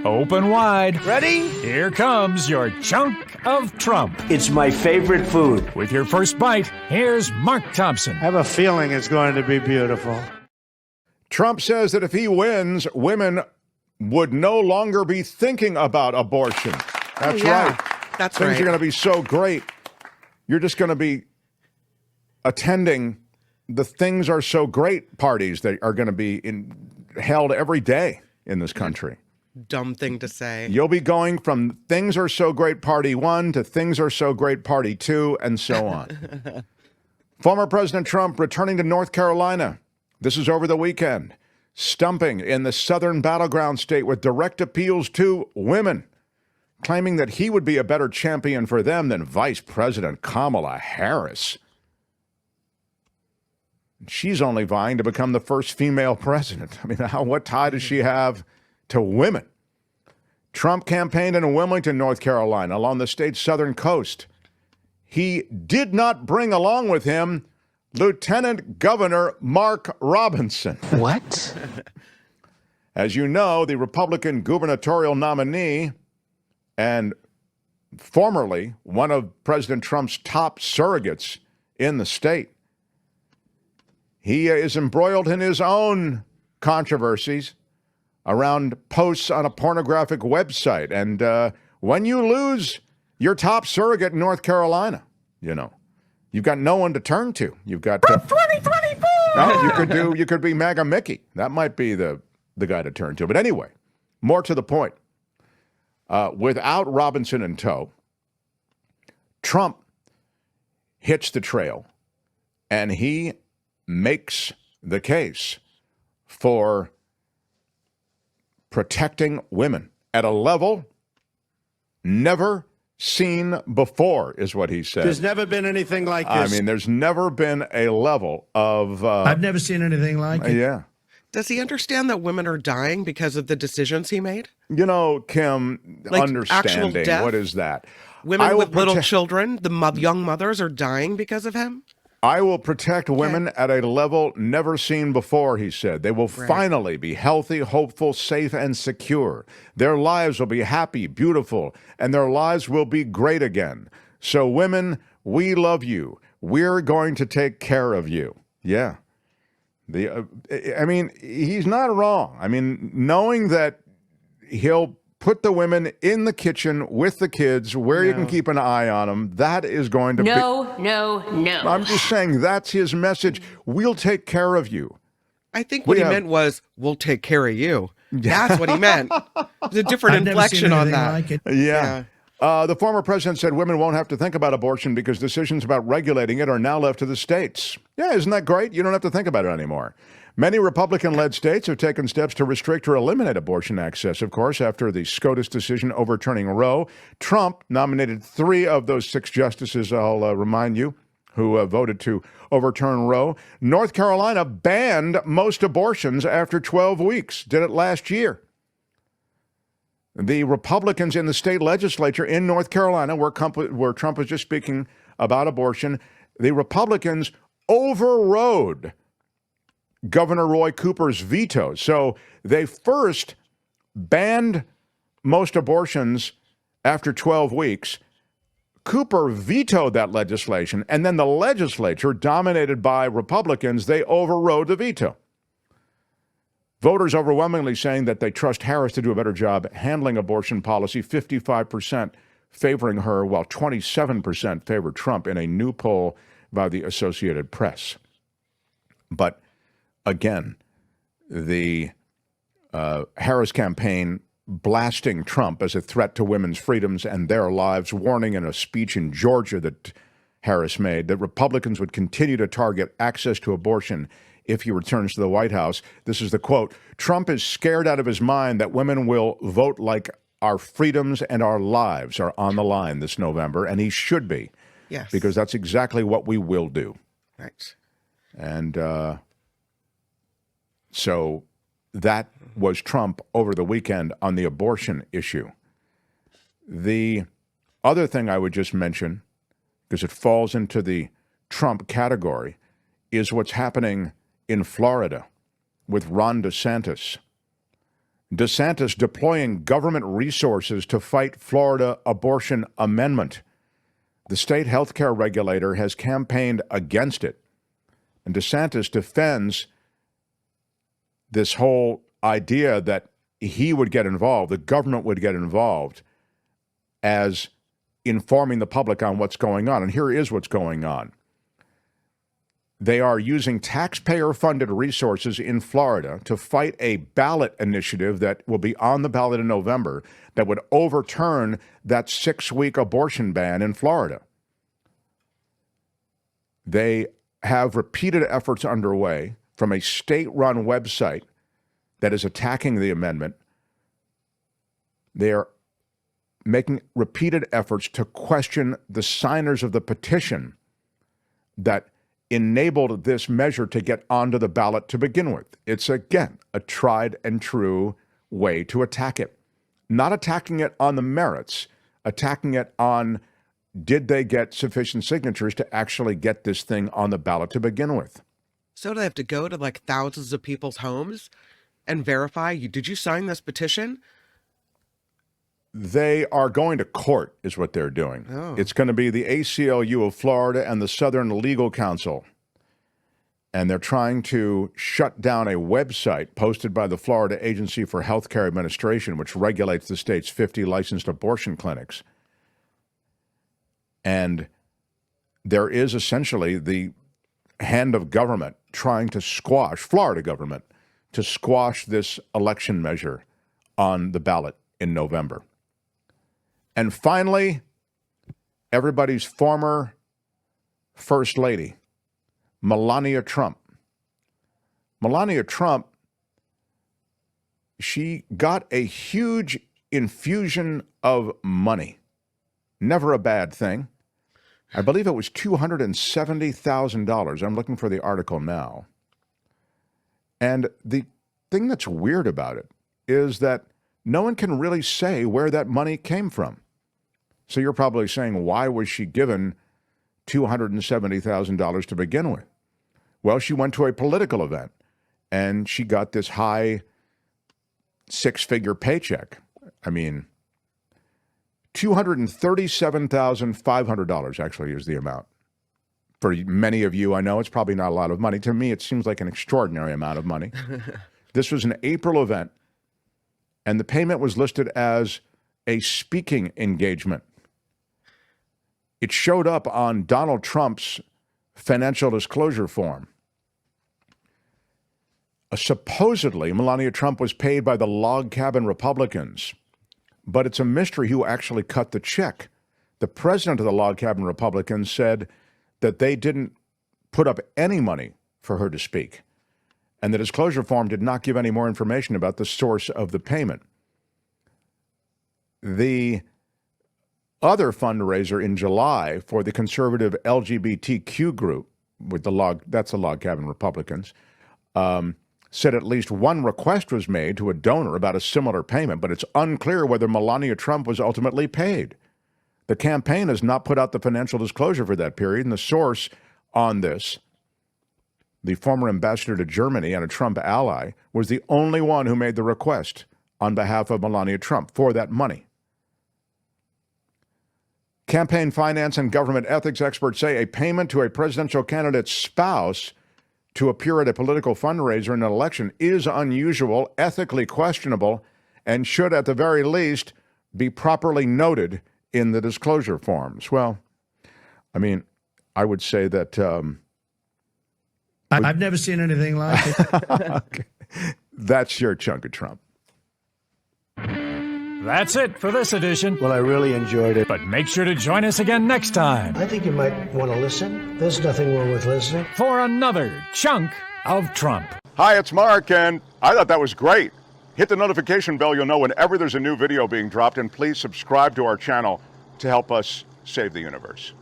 open wide. Ready? Here comes your chunk of Trump. It's my favorite food. With your first bite, here's Mark Thompson. I have a feeling it's going to be beautiful. Trump says that if he wins, women would no longer be thinking about abortion. That's right. That's Things right. are going to be so great. You're just going to be attending the Things Are So Great parties that are going to be held every day in this country. Dumb thing to say. You'll be going from Things Are So Great Party 1 to Things Are So Great Party 2 and so on. Former President Trump returning to North Carolina. This is over the weekend. Stumping in the southern battleground state with direct appeals to women, claiming that he would be a better champion for them than Vice President Kamala Harris. She's only vying to become the first female president. I mean, what tie does she have to women? Trump campaigned in Wilmington, North Carolina, along the state's southern coast. He did not bring along with him Lieutenant Governor Mark Robinson. What? As you know, the Republican gubernatorial nominee and formerly one of President Trump's top surrogates in the state. He is embroiled in his own controversies around posts on a pornographic website. And when you lose your top surrogate in North Carolina, you know, you've got no one to turn to. You've got 2024. No, you could be MAGA Mickey. That might be the guy to turn to. But anyway, more to the point. Without Robinson in tow, Trump hits the trail, and he makes the case for protecting women at a level never seen before, is what he said. There's never been anything like this. I mean, there's never been a level of... I've never seen anything like it. Yeah. Does he understand that women are dying because of the decisions he made? You know, Kim, Like understanding, actual death? what is that? Women with little children, young mothers are dying because of him? I will protect women at a level never seen before, he said. They will finally be healthy, hopeful, safe, and secure. Their lives will be happy, beautiful, and their lives will be great again. So women, we love you. We're going to take care of you. Yeah. I mean, he's not wrong. I mean, knowing that he'll put the women in the kitchen with the kids where you can keep an eye on them, that is going to be... No. I'm just saying that's his message. We'll take care of you. I think what he meant was, we'll take care of you. That's what he meant. There's a different inflection on that. Like it. Yeah. The former president said women won't have to think about abortion because decisions about regulating it are now left to the states. Yeah, isn't that great? You don't have to think about it anymore. Many Republican-led states have taken steps to restrict or eliminate abortion access, of course, after the SCOTUS decision overturning Roe. Trump nominated 3 of those 6 justices, I'll remind you, who voted to overturn Roe. North Carolina banned most abortions after 12 weeks, did it last year. The Republicans in the state legislature in North Carolina, where Trump was just speaking about abortion, the Republicans overrode Governor Roy Cooper's veto. So they first banned most abortions after 12 weeks. Cooper vetoed that legislation, and then the legislature, dominated by Republicans, they overrode the veto. Voters overwhelmingly saying that they trust Harris to do a better job handling abortion policy, 55% favoring her, while 27% favor Trump in a new poll by the Associated Press. But again, the Harris campaign blasting Trump as a threat to women's freedoms and their lives, warning in a speech in Georgia that Harris made that Republicans would continue to target access to abortion if he returns to the White House. This is the quote: Trump is scared out of his mind that women will vote like our freedoms and our lives are on the line this November, and he should be. Yes. Because that's exactly what we will do. Right. And so that was Trump over the weekend on the abortion issue. The other thing I would just mention, because it falls into the Trump category, is what's happening in Florida with Ron DeSantis. DeSantis deploying government resources to fight Florida abortion amendment. The state health care regulator has campaigned against it. And DeSantis defends this whole idea that he would get involved, the government would get involved, as informing the public on what's going on. And here is what's going on. They are using taxpayer-funded resources in Florida to fight a ballot initiative that will be on the ballot in November that would overturn that 6-week abortion ban in Florida. They have repeated efforts underway from a state-run website that is attacking the amendment. They are making repeated efforts to question the signers of the petition that enabled this measure to get onto the ballot to begin with. It's, again, a tried and true way to attack it. Not attacking it on the merits, attacking it on, did they get sufficient signatures to actually get this thing on the ballot to begin with? So do they have to go to like thousands of people's homes and verify, did you sign this petition? They are going to court, is what they're doing. Oh. It's going to be the ACLU of Florida and the Southern Legal Council. And they're trying to shut down a website posted by the Florida Agency for Healthcare Administration, which regulates the state's 50 licensed abortion clinics. And there is essentially the hand of government trying to squash, Florida government, to squash this election measure on the ballot in November. And finally, everybody's former First Lady, Melania Trump. Melania Trump, she got a huge infusion of money. Never a bad thing. I believe it was $270,000. I'm looking for the article now. And the thing that's weird about it is that no one can really say where that money came from. So you're probably saying, why was she given $270,000 to begin with? Well, she went to a political event, and she got this high six-figure paycheck. I mean, $237,500 actually is the amount. For many of you, I know it's probably not a lot of money. To me, it seems like an extraordinary amount of money. This was an April event, and the payment was listed as a speaking engagement. It showed up on Donald Trump's financial disclosure form. Supposedly, Melania Trump was paid by the Log Cabin Republicans, but it's a mystery who actually cut the check. The president of the Log Cabin Republicans said that they didn't put up any money for her to speak, and the disclosure form did not give any more information about the source of the payment. The other fundraiser in July for the conservative LGBTQ group, with that's the Log Cabin Republicans, said at least one request was made to a donor about a similar payment, but it's unclear whether Melania Trump was ultimately paid. The campaign has not put out the financial disclosure for that period, and the source on this, the former ambassador to Germany and a Trump ally, was the only one who made the request on behalf of Melania Trump for that money. Campaign finance and government ethics experts say a payment to a presidential candidate's spouse to appear at a political fundraiser in an election is unusual, ethically questionable, and should at the very least be properly noted in the disclosure forms. Well, I mean, I would say that... I've never seen anything like it. Okay. That's your chunk of Trump. That's it for this edition. Well, I really enjoyed it. But make sure to join us again next time I think you might want to listen. There's nothing wrong with listening. for another chunk of Trump. Hi, it's Mark, and I thought that was great. Hit the notification bell. You'll know whenever there's a new video being dropped, and please subscribe to our channel to help us save the universe.